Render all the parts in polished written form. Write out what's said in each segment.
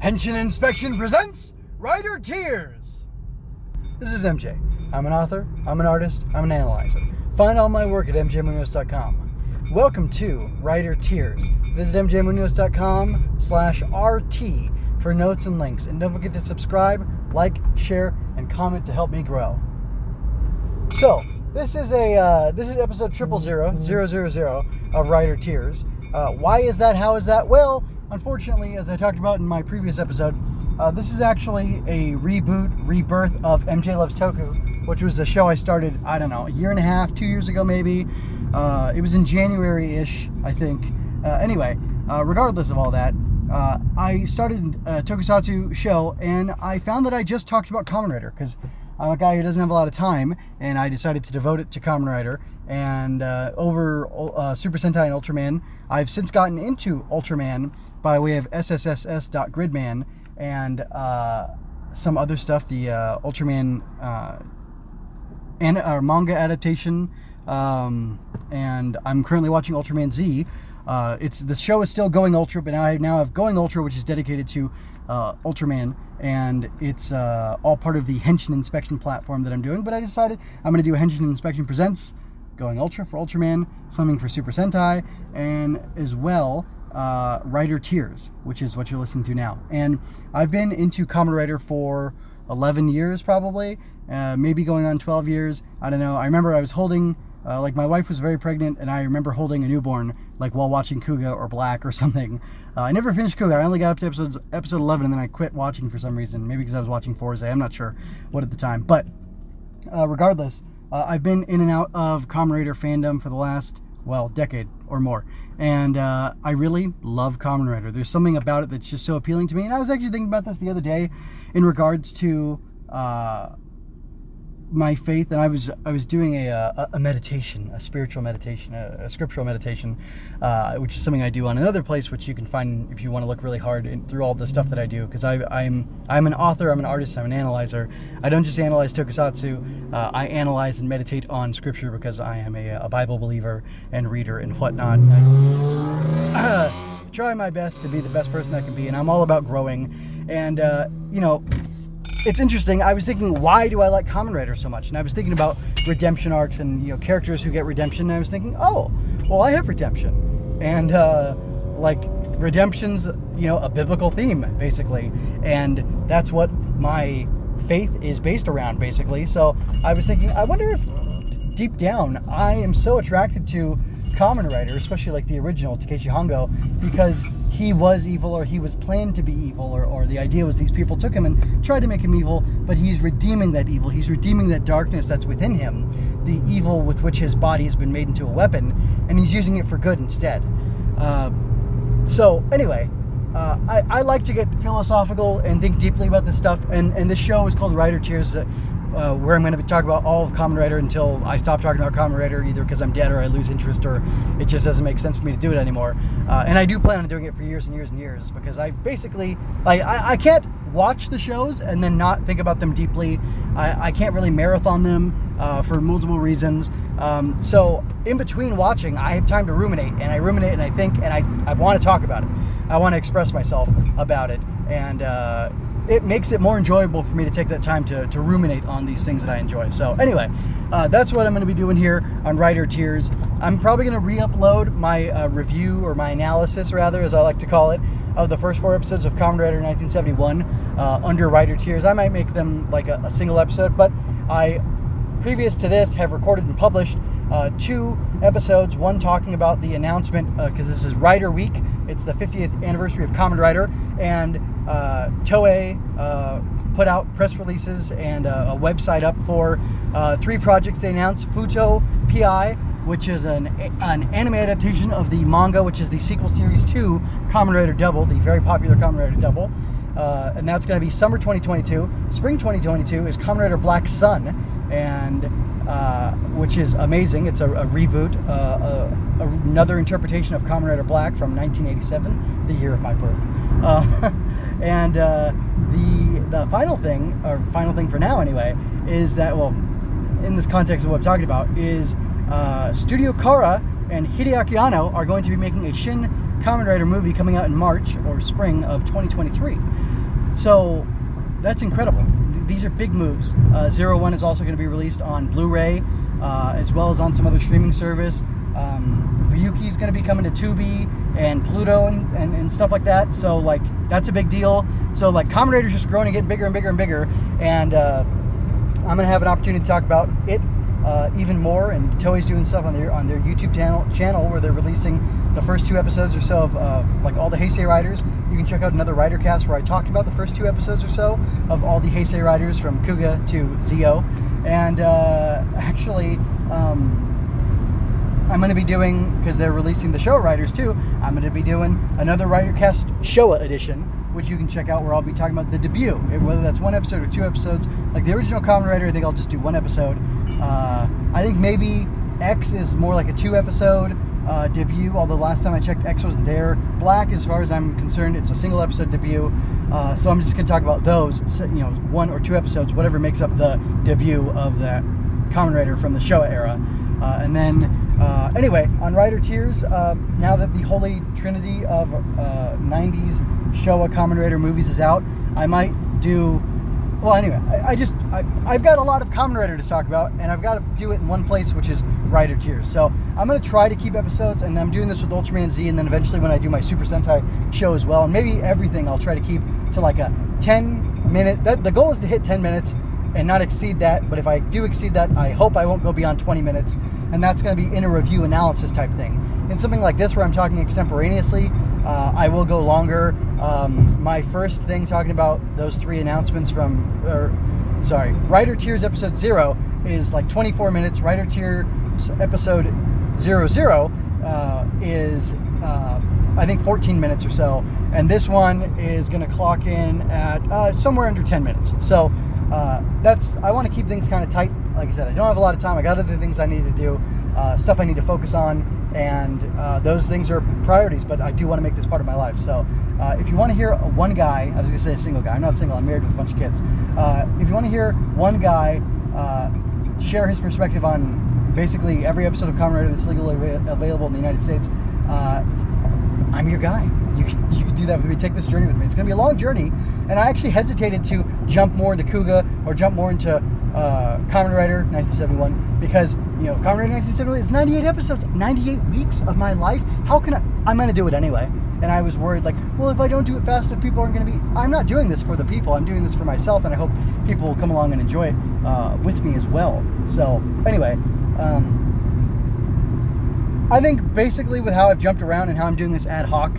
Henshin Inspection presents Rider Tears. This is MJ. I'm an author, I'm an artist, I'm an analyzer. Find all my work at mjmunoz.com. Welcome to Rider Tears. Visit mjmunoz.com/RT for notes and links. And don't forget to subscribe, like, share, and comment to help me grow. So, this is episode 000 of Rider Tears. Why is that? How is that? Well, unfortunately, as I talked about in my previous episode, this is actually a rebirth of MJ Loves Toku, which was a show I started, I don't know, a year and a half, 2 years ago maybe. It was in January-ish, I think. Anyway, regardless of all that, I started a tokusatsu show, and I found that I just talked about Kamen Rider, because I'm a guy who doesn't have a lot of time, and I decided to devote it to Kamen Rider. And over Super Sentai and Ultraman, I've since gotten into Ultraman by way of SSSS.Gridman and some other stuff, the Ultraman manga adaptation, and I'm currently watching Ultraman Z. The show is still Going Ultra, but I now have Going Ultra, which is dedicated to Ultraman, and it's all part of the Henshin Inspection platform that I'm doing. But I decided I'm going to do a Henshin Inspection Presents Going Ultra for Ultraman, something for Super Sentai, and as well Rider Tears, which is what you're listening to now. And I've been into Kamen Rider for 11 years probably, maybe going on 12 years. I don't know. I remember I was holding, my wife was very pregnant, and I remember holding a newborn, while watching Kuga or Black or something. I never finished Kuga. I only got up to episode 11, and then I quit watching for some reason. Maybe because I was watching Forza. I'm not sure what at the time. But regardless, I've been in and out of Kamen Rider fandom for the last, decade or more. And I really love Kamen Rider. There's something about it that's just so appealing to me. And I was actually thinking about this the other day in regards to my faith, and I was doing a meditation, a spiritual meditation, a scriptural meditation, which is something I do on another place, which you can find if you want to look really hard through all the stuff that I do, because I'm an author, I'm an artist, I'm an analyzer. I don't just analyze tokusatsu, I analyze and meditate on scripture because I am a Bible believer and reader and whatnot. And I try my best to be the best person I can be, and I'm all about growing. And it's interesting. I was thinking, why do I like Kamen Rider so much? And I was thinking about redemption arcs and characters who get redemption. And I was thinking, oh, well, I have redemption, and redemption's a biblical theme basically, and that's what my faith is based around basically. So I was thinking, I wonder if deep down I am so attracted to Kamen Rider, especially the original Takeshi Hongo, because he was evil, or he was planned to be evil, or the idea was these people took him and tried to make him evil, but he's redeeming that evil. He's redeeming that darkness that's within him, the evil with which his body has been made into a weapon, and he's using it for good instead. So anyway, I like to get philosophical and think deeply about this stuff, and this show is called Rider Tears, where I'm going to be talking about all of Kamen Rider until I stop talking about Kamen Rider, either because I'm dead or I lose interest, or it just doesn't make sense for me to do it anymore. And I do plan on doing it for years and years and years, because I basically, I can't watch the shows and then not think about them deeply. I can't really marathon them for multiple reasons. So in between watching, I have time to ruminate, and I ruminate and I think, and I want to talk about it. I want to express myself about it, and it makes it more enjoyable for me to take that time to ruminate on these things that I enjoy. So anyway, that's what I'm going to be doing here on Rider Tears. I'm probably going to re-upload my review, or my analysis rather, as I like to call it, of the first 4 episodes of Kamen Rider 1971 under Rider Tears. I might make them a single episode, but I, previous to this, have recorded and published 2 episodes, one talking about the announcement, because this is Rider Week. It's the 50th anniversary of Kamen Rider, and Toei put out press releases and a website up for 3 projects they announced. Futo PI, which is an anime adaptation of the manga, which is the sequel series to Kamen Rider Double, the very popular Kamen Rider Double. And that's going to be summer 2022. Spring 2022 is Kamen Rider Black Sun, and which is amazing. It's a reboot, another interpretation of Kamen Rider Black from 1987, the year of my birth. And the final thing for now anyway, is that, in this context of what I'm talking about, is Studio Kara and Hideaki Anno are going to be making a Shin Kamen Rider movie coming out in March or spring of 2023. So that's incredible. These are big moves. 01 is also going to be released on Blu-ray, as well as on some other streaming service. Ryuki's going to be coming to Tubi and Pluto and stuff like that. So like that's a big deal. So like Kamen Rider's just growing and getting bigger and bigger and bigger. And I'm going to have an opportunity to talk about it even more. And Toei's doing stuff on their YouTube channel where they're releasing the first 2 episodes or so of like all the Heisei Riders. You can check out another Rider cast where I talked about the first 2 episodes or so of all the Heisei Riders from Kuga to Zio. And actually, I'm going to be doing, because they're releasing the Showa Riders too, I'm going to be doing another Ridercast Showa edition, which you can check out, where I'll be talking about the debut, whether that's 1 episode or 2 episodes. Like the original Kamen Rider, I think I'll just do 1 episode. I think maybe X is more like a 2-episode debut, although last time I checked, X wasn't there. Black, as far as I'm concerned, it's a single episode debut. So I'm just going to talk about those, 1 or 2 episodes, whatever makes up the debut of the Kamen Rider from the Showa era. And then, anyway, on Rider Tiers, now that the holy trinity of 90s Showa Kamen Rider movies is out, I might do... Well, anyway, I've got a lot of Kamen Rider to talk about, and I've got to do it in one place, which is Rider Tiers. So I'm going to try to keep episodes, and I'm doing this with Ultraman Z, and then eventually when I do my Super Sentai show as well, and maybe everything, I'll try to keep to like a 10-minute... The goal is to hit 10 minutes and not exceed that, but if I do exceed that, I hope I won't go beyond 20 minutes, and that's going to be in a review analysis type thing. In something like this where I'm talking extemporaneously, I will go longer. My first thing talking about those 3 announcements from, Rider Tiers episode 0 is like 24 minutes. Rider Tiers episode 00 is, I think, 14 minutes or so, and this one is going to clock in at somewhere under 10 minutes. So I want to keep things kind of tight. Like I said, I don't have a lot of time. I got other things I need to do, stuff I need to focus on, and those things are priorities, but I do want to make this part of my life. So if you want to hear one guy, I was going to say a single guy. I'm not single. I'm married with a bunch of kids. If you want to hear one guy share his perspective on basically every episode of Kamen Rider that's legally available in the United States, I'm your guy. You can do that with me. Take this journey with me. It's going to be a long journey, and I actually hesitated to jump more into Kuga or jump more into Kamen Rider 1971 because, Kamen Rider 1971 is 98 episodes, 98 weeks of my life. How can I'm going to do it anyway. And I was worried, like, well, if I don't do it fast enough, people aren't going to be... I'm not doing this for the people. I'm doing this for myself, and I hope people will come along and enjoy it with me as well. So, anyway, I think basically with how I've jumped around and how I'm doing this ad hoc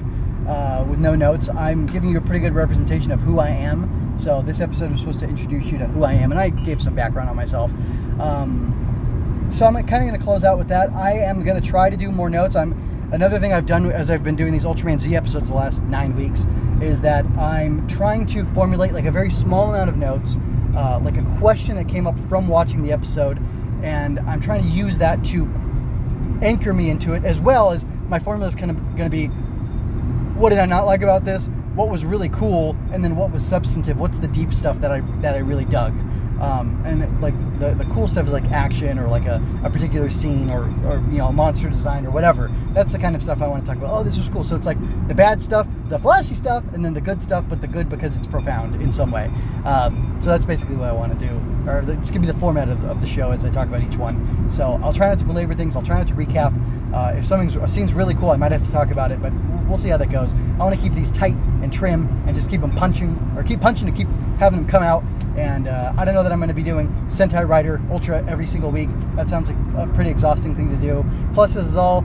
with no notes, I'm giving you a pretty good representation of who I am. So this episode was supposed to introduce you to who I am, and I gave some background on myself. So I'm kind of going to close out with that. I am going to try to do more notes. Another thing I've done as I've been doing these Ultraman Z episodes the last 9 weeks is that I'm trying to formulate like a very small amount of notes, like a question that came up from watching the episode, and I'm trying to use that to anchor me into it, as well as my formula is kind of going to be, what did I not like about this? What was really cool? And then what was substantive? What's the deep stuff that I really dug? And like the cool stuff is like action or like a particular scene or a monster design or whatever. That's the kind of stuff I want to talk about. Oh, this was cool. So it's like the bad stuff, the flashy stuff, and then the good stuff, but the good because it's profound in some way. So that's basically what I want to do. Or it's going to be the format of the show as I talk about each one. So I'll try not to belabor things. I'll try not to recap. If a scene's really cool, I might have to talk about it, but we'll see how that goes. I want to keep these tight and trim and just keep punching to keep having them come out. And I don't know that I'm going to be doing Sentai Rider Ultra every single week. That sounds like a pretty exhausting thing to do. Plus, this is all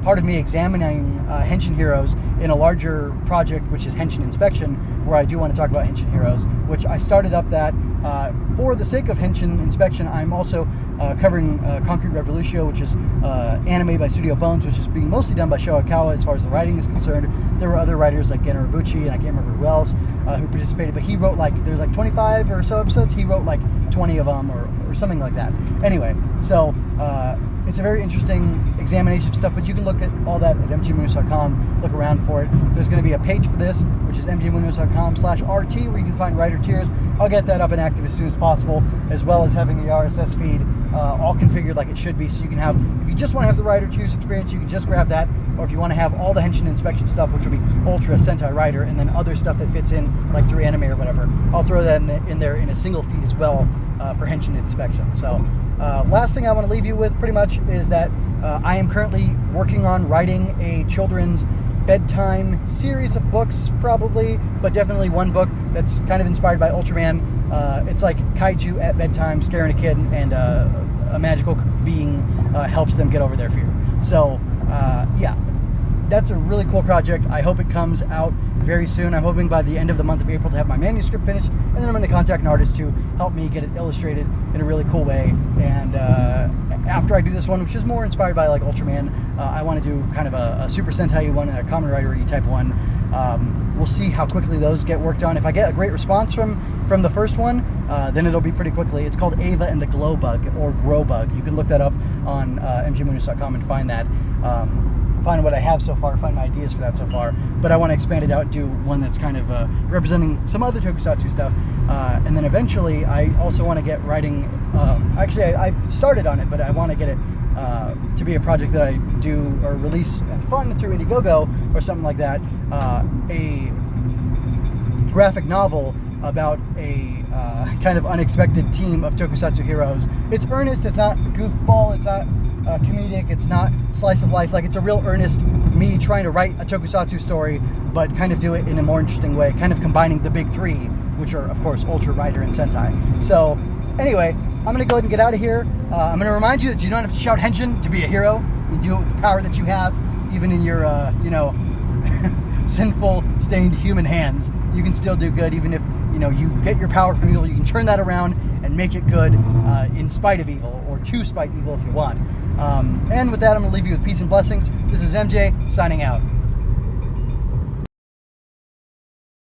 part of me examining Henshin heroes in a larger project, which is Henshin Inspection, where I do want to talk about Henshin heroes, which I started up that for the sake of Henshin Inspection. I'm also covering Concrete Revolution, which is anime by Studio Bones, which is being mostly done by Shoakawa as far as the writing is concerned. There were other writers like Gen Urobuchi, and I can't remember who else, who participated, but he wrote there's 25 or so episodes. He wrote 20 of them or something like that. Anyway, so it's a very interesting examination of stuff, but you can look at all that at mjmunoz.com, look around for it. There's going to be a page for this, which is mjmunoz.com/RT, where you can find Rider Tiers. I'll get that up and active as soon as possible, as well as having the RSS feed all configured like it should be, so you can have, if you just want to have the Rider Tiers experience, you can just grab that or if you want to have all the Henshin inspection stuff, which will be Ultra, Sentai, Rider, and then other stuff that fits in, like through anime or whatever, I'll throw that in there in a single feed as well for Henshin inspection. So last thing I want to leave you with pretty much is that I am currently working on writing a children's bedtime series of books, probably, but definitely one book that's kind of inspired by Ultraman. It's like kaiju at bedtime, scaring a kid, and a magical being helps them get over their fear. So, yeah, that's a really cool project. I hope it comes out very soon. I'm hoping by the end of the month of April to have my manuscript finished, and then I'm going to contact an artist to help me get it illustrated in a really cool way. And after I do this one, which is more inspired by like Ultraman, I want to do kind of a Super Sentai one and a Kamen Rider type one. We'll see how quickly those get worked on. If I get a great response from the first one, then it'll be pretty quickly. It's called Ava and the Glow Bug, or Grow Bug. You can look that up on mjmoonus.com and find that. Find what I have so far, find my ideas for that so far. But I want to expand it out and do one that's kind of representing some other tokusatsu stuff. And then eventually, I also want to get writing. Actually, I've started on it, but I want to get it to be a project that I do or release and fund through Indiegogo or something like that. A graphic novel about a kind of unexpected team of tokusatsu heroes. It's earnest, it's not goofball, it's not comedic, it's not slice of life. Like, it's a real earnest me trying to write a tokusatsu story, but kind of do it in a more interesting way, kind of combining the big three, which are, of course, Ultra, Rider, and Sentai. So, anyway, I'm going to go ahead and get out of here. I'm going to remind you that you don't have to shout Henshin to be a hero. You can do it with the power that you have, even in your, sinful, stained human hands. You can still do good, even if, you get your power from evil. You can turn that around and make it good in spite of evil, or to spite evil if you want. And with that, I'm going to leave you with peace and blessings. This is MJ, signing out.